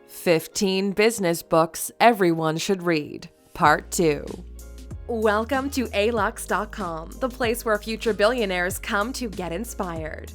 15 Business Books Everyone Should Read, Part 2. Welcome to Alux.com, the place where future billionaires come to get inspired.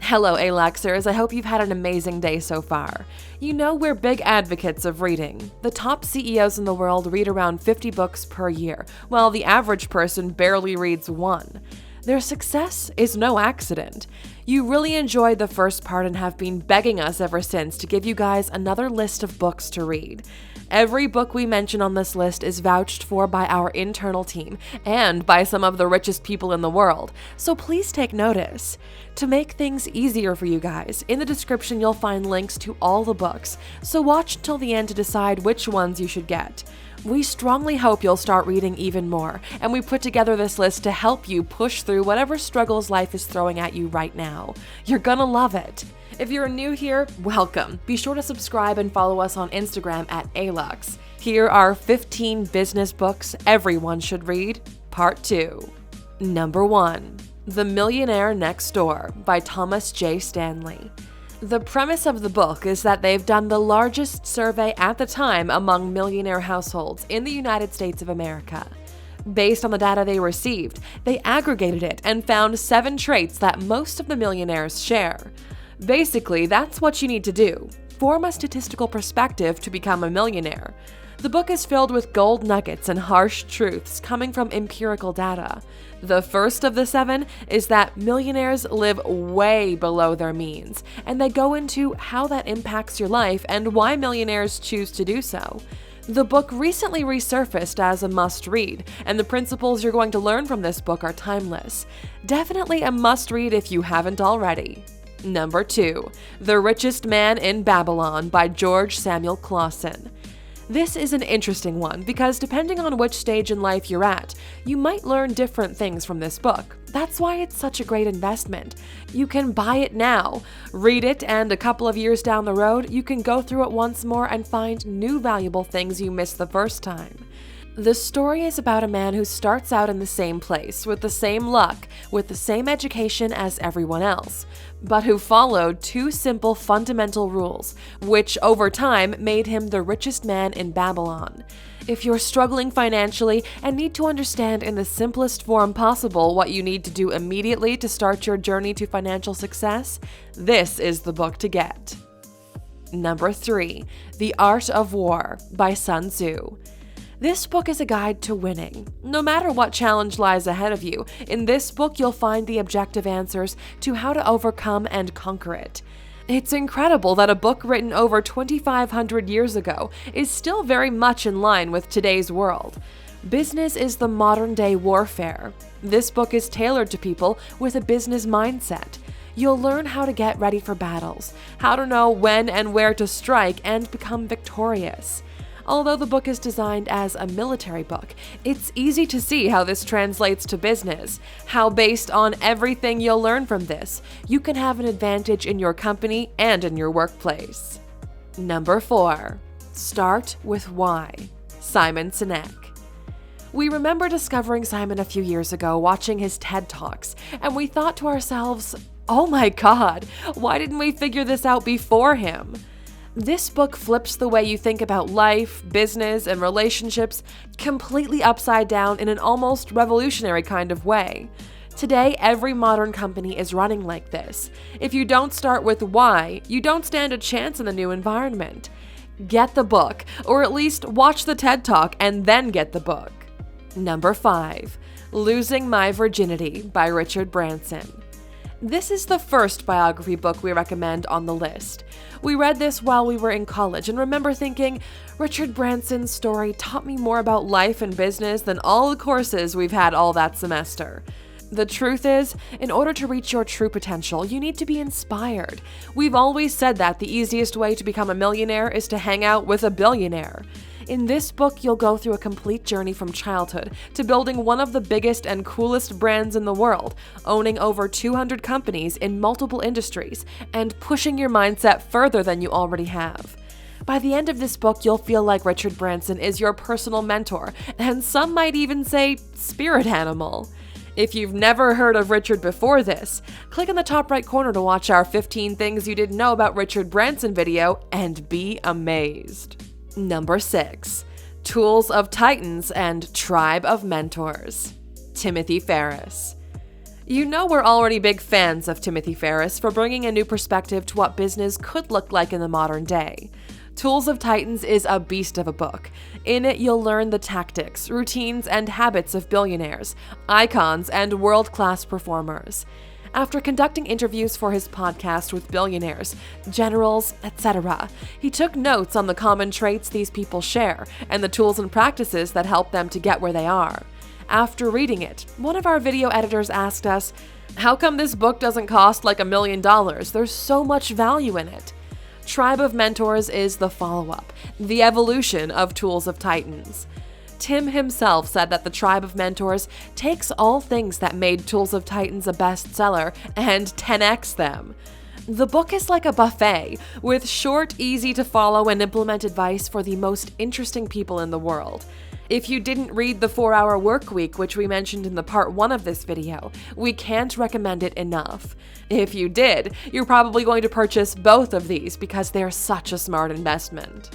Hello, Aluxers. I hope you've had an amazing day so far. You know we're big advocates of reading. The top CEOs in the world read around 50 books per year, while the average person barely reads one. Their success is no accident. You really enjoyed the first part and have been begging us ever since to give you guys another list of books to read. Every book we mention on this list is vouched for by our internal team and by some of the richest people in the world, so please take notice. To make things easier for you guys, in the description you'll find links to all the books, so watch until the end to decide which ones you should get. We strongly hope you'll start reading even more, and we put together this list to help you push through whatever struggles life is throwing at you right now. You're gonna love it. If you're new here, welcome. Be sure to subscribe and follow us on Instagram at Alux. Here are 15 business books everyone should read, Part 2. Number 1. The Millionaire Next Door by Thomas J. Stanley. The premise of the book is that they've done the largest survey at the time among millionaire households in the United States of America. Based on the data they received, they aggregated it and found 7 traits that most of the millionaires share. Basically, that's what you need to do. Form a statistical perspective to become a millionaire. The book is filled with gold nuggets and harsh truths coming from empirical data. The first of the 7 is that millionaires live way below their means, and they go into how that impacts your life and why millionaires choose to do so. The book recently resurfaced as a must-read, and the principles you're going to learn from this book are timeless. Definitely a must-read if you haven't already. Number 2. The Richest Man in Babylon by George Samuel Clausen. This is an interesting one because depending on which stage in life you're at, you might learn different things from this book. That's why it's such a great investment. You can buy it now, read it, and a couple of years down the road, you can go through it once more and find new valuable things you missed the first time. The story is about a man who starts out in the same place, with the same luck, with the same education as everyone else, but who followed 2 simple fundamental rules, which over time made him the richest man in Babylon. If you're struggling financially and need to understand in the simplest form possible what you need to do immediately to start your journey to financial success, this is the book to get. Number 3. The Art of War by Sun Tzu. This book is a guide to winning. No matter what challenge lies ahead of you, in this book you'll find the objective answers to how to overcome and conquer it. It's incredible that a book written over 2,500 years ago is still very much in line with today's world. Business is the modern-day warfare. This book is tailored to people with a business mindset. You'll learn how to get ready for battles, how to know when and where to strike and become victorious. Although the book is designed as a military book, it's easy to see how this translates to business, how based on everything you'll learn from this, you can have an advantage in your company and in your workplace. Number 4. Start with Why, Simon Sinek. We remember discovering Simon a few years ago watching his TED Talks, and we thought to ourselves, oh my God, why didn't we figure this out before him? This book flips the way you think about life, business, and relationships completely upside down in an almost revolutionary kind of way. Today, every modern company is running like this. If you don't start with why, you don't stand a chance in the new environment. Get the book, or at least watch the TED Talk and then get the book. Number 5. Losing My Virginity by Richard Branson. This is the first biography book we recommend on the list. We read this while we were in college and remember thinking, Richard Branson's story taught me more about life and business than all the courses we've had all that semester. The truth is, in order to reach your true potential, you need to be inspired. We've always said that the easiest way to become a millionaire is to hang out with a billionaire. In this book, you'll go through a complete journey from childhood to building one of the biggest and coolest brands in the world, owning over 200 companies in multiple industries, and pushing your mindset further than you already have. By the end of this book, you'll feel like Richard Branson is your personal mentor, and some might even say spirit animal. If you've never heard of Richard before this, click in the top right corner to watch our 15 things you didn't know about Richard Branson video and be amazed. Number 6. Tools of Titans and Tribe of Mentors. Timothy Ferriss. You know we're already big fans of Timothy Ferriss for bringing a new perspective to what business could look like in the modern day. Tools of Titans is a beast of a book. In it, you'll learn the tactics, routines, and habits of billionaires, icons, and world-class performers. After conducting interviews for his podcast with billionaires, generals, etc., he took notes on the common traits these people share and the tools and practices that help them to get where they are. After reading it, one of our video editors asked us, "How come this book doesn't cost like $1 million? There's so much value in it." Tribe of Mentors is the follow-up, the evolution of Tools of Titans. Tim himself said that the Tribe of Mentors takes all things that made Tools of Titans a bestseller and 10x them. The book is like a buffet, with short, easy-to-follow and implement advice for the most interesting people in the world. If you didn't read the 4-Hour Workweek, which we mentioned in the part 1 of this video, we can't recommend it enough. If you did, you're probably going to purchase both of these because they're such a smart investment.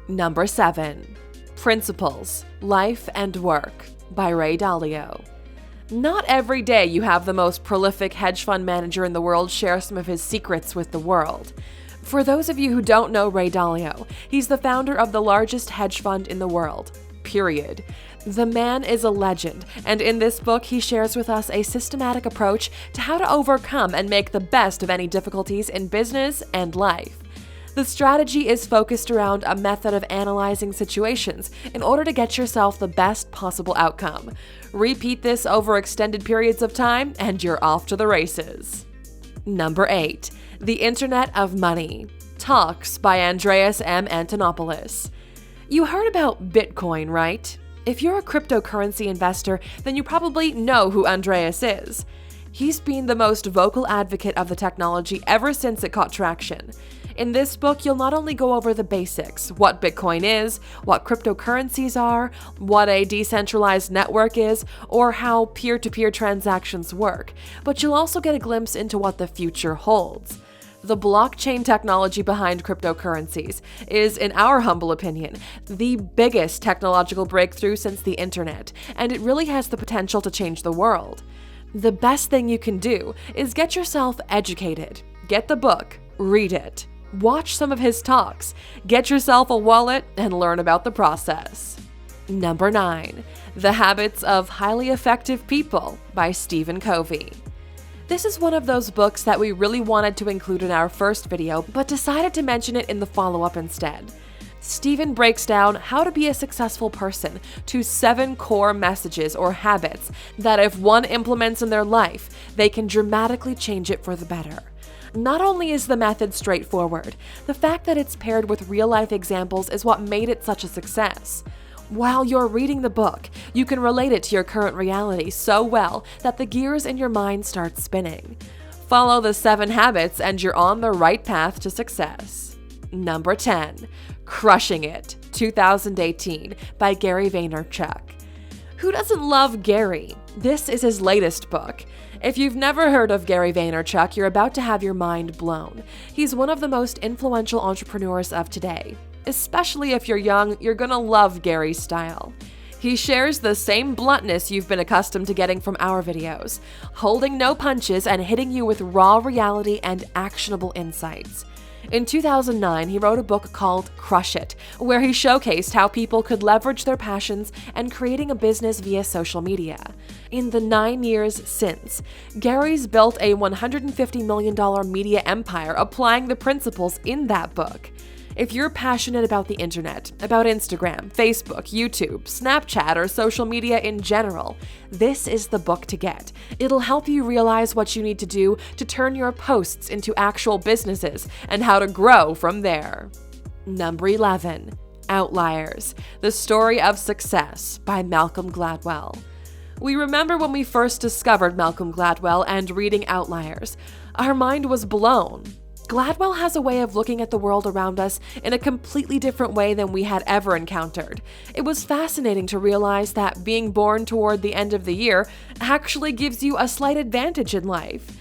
Number 7. Principles, Life and Work by Ray Dalio. Not every day you have the most prolific hedge fund manager in the world share some of his secrets with the world. For those of you who don't know Ray Dalio, he's the founder of the largest hedge fund in the world. Period. The man is a legend, and in this book he shares with us a systematic approach to how to overcome and make the best of any difficulties in business and life. The strategy is focused around a method of analyzing situations in order to get yourself the best possible outcome. Repeat this over extended periods of time, and you're off to the races. Number 8. The Internet of Money. Talks by Andreas M. Antonopoulos. You heard about Bitcoin, right? If you're a cryptocurrency investor, then you probably know who Andreas is. He's been the most vocal advocate of the technology ever since it caught traction. In this book, you'll not only go over the basics, what Bitcoin is, what cryptocurrencies are, what a decentralized network is, or how peer-to-peer transactions work, but you'll also get a glimpse into what the future holds. The blockchain technology behind cryptocurrencies is, in our humble opinion, the biggest technological breakthrough since the internet, and it really has the potential to change the world. The best thing you can do is get yourself educated. Get the book, read it, watch some of his talks, get yourself a wallet, and learn about the process. Number 9. The Habits of Highly Effective People by Stephen Covey. This is one of those books that we really wanted to include in our first video, but decided to mention it in the follow-up instead. Stephen breaks down how to be a successful person to 7 core messages or habits that if one implements in their life, they can dramatically change it for the better. Not only is the method straightforward, the fact that it's paired with real-life examples is what made it such a success. While you're reading the book, you can relate it to your current reality so well that the gears in your mind start spinning. Follow the 7 habits and you're on the right path to success. Number 10. Crushing It, 2018 by Gary Vaynerchuk. Who doesn't love Gary? This is his latest book. If you've never heard of Gary Vaynerchuk, you're about to have your mind blown. He's one of the most influential entrepreneurs of today. Especially if you're young, you're gonna love Gary's style. He shares the same bluntness you've been accustomed to getting from our videos, holding no punches and hitting you with raw reality and actionable insights. In 2009, he wrote a book called Crush It, where he showcased how people could leverage their passions and creating a business via social media. In the 9 years since, Gary's built a $150 million media empire applying the principles in that book. If you're passionate about the internet, about Instagram, Facebook, YouTube, Snapchat, or social media in general, this is the book to get. It'll help you realize what you need to do to turn your posts into actual businesses and how to grow from there. Number 11. Outliers, The Story of Success by Malcolm Gladwell. We remember when we first discovered Malcolm Gladwell and reading Outliers. Our mind was blown. Gladwell has a way of looking at the world around us in a completely different way than we had ever encountered. It was fascinating to realize that being born toward the end of the year actually gives you a slight advantage in life.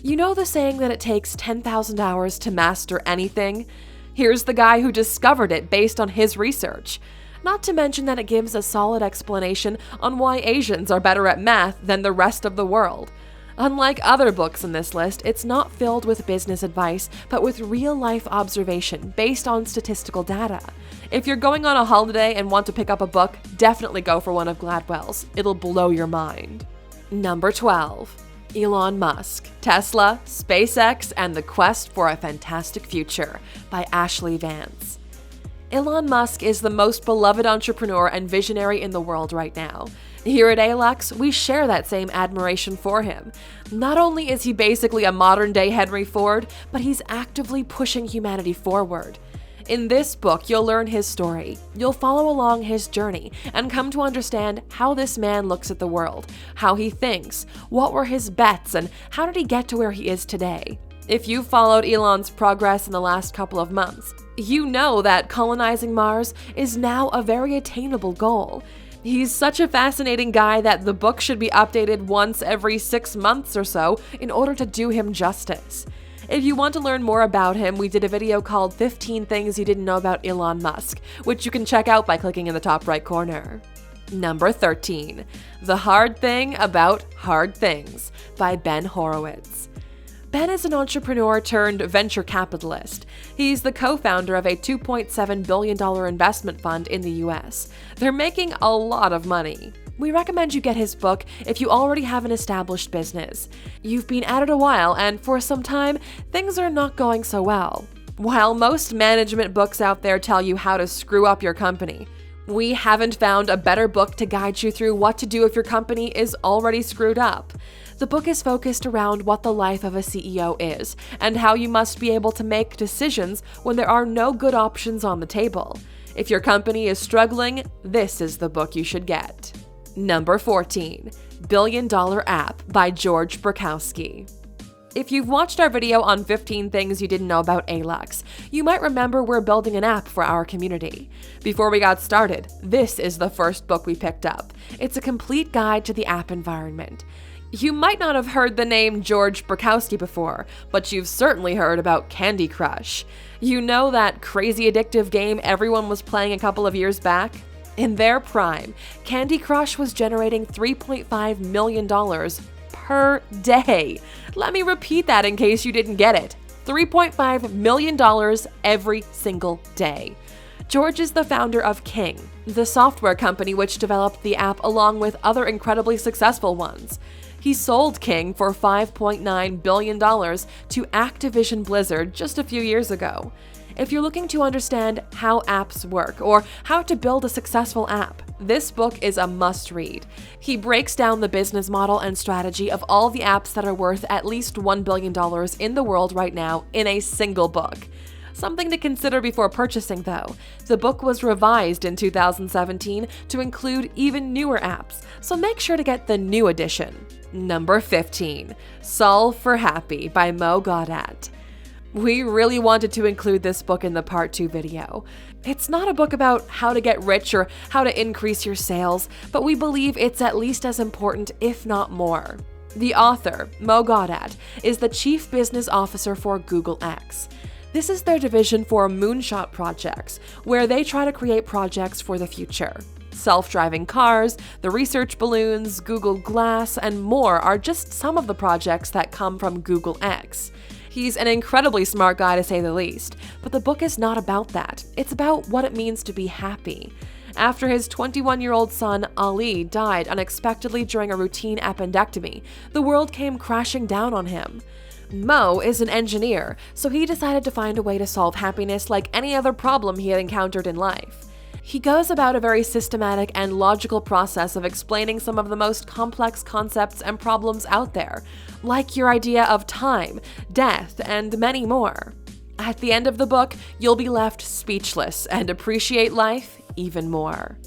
You know the saying that it takes 10,000 hours to master anything? Here's the guy who discovered it based on his research. Not to mention that it gives a solid explanation on why Asians are better at math than the rest of the world. Unlike other books in this list, it's not filled with business advice, but with real-life observation based on statistical data. If you're going on a holiday and want to pick up a book, definitely go for one of Gladwell's. It'll blow your mind. Number 12. Elon Musk, Tesla, SPACEX, and the Quest for a Fantastic Future by Ashley Vance. Elon Musk is the most beloved entrepreneur and visionary in the world right now. Here at Alux, we share that same admiration for him. Not only is he basically a modern-day Henry Ford, but he's actively pushing humanity forward. In this book, you'll learn his story, you'll follow along his journey, and come to understand how this man looks at the world, how he thinks, what were his bets, and how did he get to where he is today. If you've followed Elon's progress in the last couple of months, you know that colonizing Mars is now a very attainable goal. He's such a fascinating guy that the book should be updated once every 6 months or so in order to do him justice. If you want to learn more about him, we did a video called 15 Things You Didn't Know About Elon Musk, which you can check out by clicking in the top right corner. Number 13. The Hard Thing About Hard Things by Ben Horowitz. Ben is an entrepreneur turned venture capitalist. He's the co-founder of a $2.7 billion investment fund in the US. They're making a lot of money. We recommend you get his book if you already have an established business. You've been at it a while, and for some time, things are not going so well. While most management books out there tell you how to screw up your company, we haven't found a better book to guide you through what to do if your company is already screwed up. The book is focused around what the life of a CEO is, and how you must be able to make decisions when there are no good options on the table. If your company is struggling, this is the book you should get. Number 14. Billion Dollar App by George Burkowski. If you've watched our video on 15 things you didn't know about Alux, you might remember we're building an app for our community. Before we got started, this is the first book we picked up. It's a complete guide to the app environment. You might not have heard the name George Burkowski before, but you've certainly heard about Candy Crush. You know that crazy addictive game everyone was playing a couple of years back? In their prime, Candy Crush was generating $3.5 million per day. Let me repeat that in case you didn't get it. $3.5 million every single day. George is the founder of King, the software company which developed the app along with other incredibly successful ones. He sold King for $5.9 billion to Activision Blizzard just a few years ago. If you're looking to understand how apps work or how to build a successful app, this book is a must-read. He breaks down the business model and strategy of all the apps that are worth at least $1 billion in the world right now in a single book. Something to consider before purchasing, though. The book was revised in 2017 to include even newer apps, so make sure to get the new edition. Number 15. Solve for Happy by Mo Gaudat. We really wanted to include this book in the Part 2 video. It's not a book about how to get rich or how to increase your sales, but we believe it's at least as important, if not more. The author, Mo Gaudat, is the Chief Business Officer for Google X. This is their division for moonshot projects, where they try to create projects for the future. Self-driving cars, the research balloons, Google Glass, and more are just some of the projects that come from Google X. He's an incredibly smart guy to say the least, but the book is not about that. It's about what it means to be happy. After his 21-year-old son, Ali, died unexpectedly during a routine appendectomy, the world came crashing down on him. Mo is an engineer, so he decided to find a way to solve happiness like any other problem he had encountered in life. He goes about a very systematic and logical process of explaining some of the most complex concepts and problems out there, like your idea of time, death, and many more. At the end of the book, you'll be left speechless and appreciate life even more.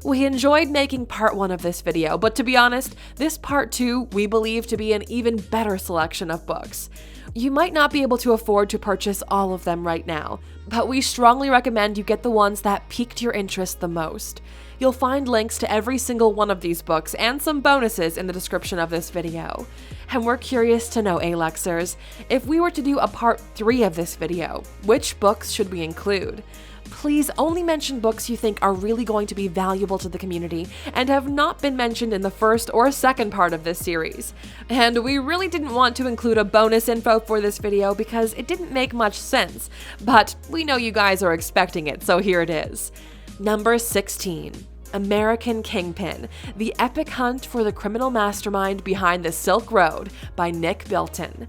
We enjoyed making part 1 of this video, but to be honest, this part 2 we believe to be an even better selection of books. You might not be able to afford to purchase all of them right now, but we strongly recommend you get the ones that piqued your interest the most. You'll find links to every single one of these books and some bonuses in the description of this video. And we're curious to know, Aluxers, if we were to do a part 3 of this video, which books should we include? Please only mention books you think are really going to be valuable to the community and have not been mentioned in the first or second part of this series. And we really didn't want to include a bonus info for this video because it didn't make much sense, but we know you guys are expecting it, so here it is. Number 16. American Kingpin, The Epic Hunt for the Criminal Mastermind Behind the Silk Road by Nick Bilton.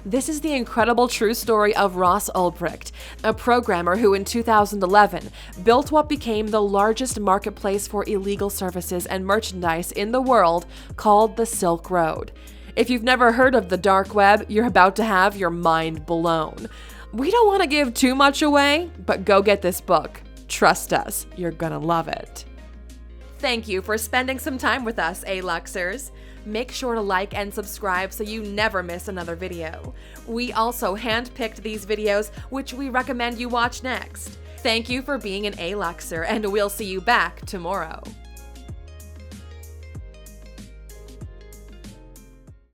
This is the incredible true story of Ross Ulbricht, a programmer who in 2011 built what became the largest marketplace for illegal services and merchandise in the world called the Silk Road. If you've never heard of the dark web, you're about to have your mind blown. We don't want to give too much away, but go get this book. Trust us, you're gonna love it. Thank you for spending some time with us, Aluxers. Make sure to like and subscribe so you never miss another video. We also handpicked these videos, which we recommend you watch next. Thank you for being an Aluxer, and we'll see you back tomorrow.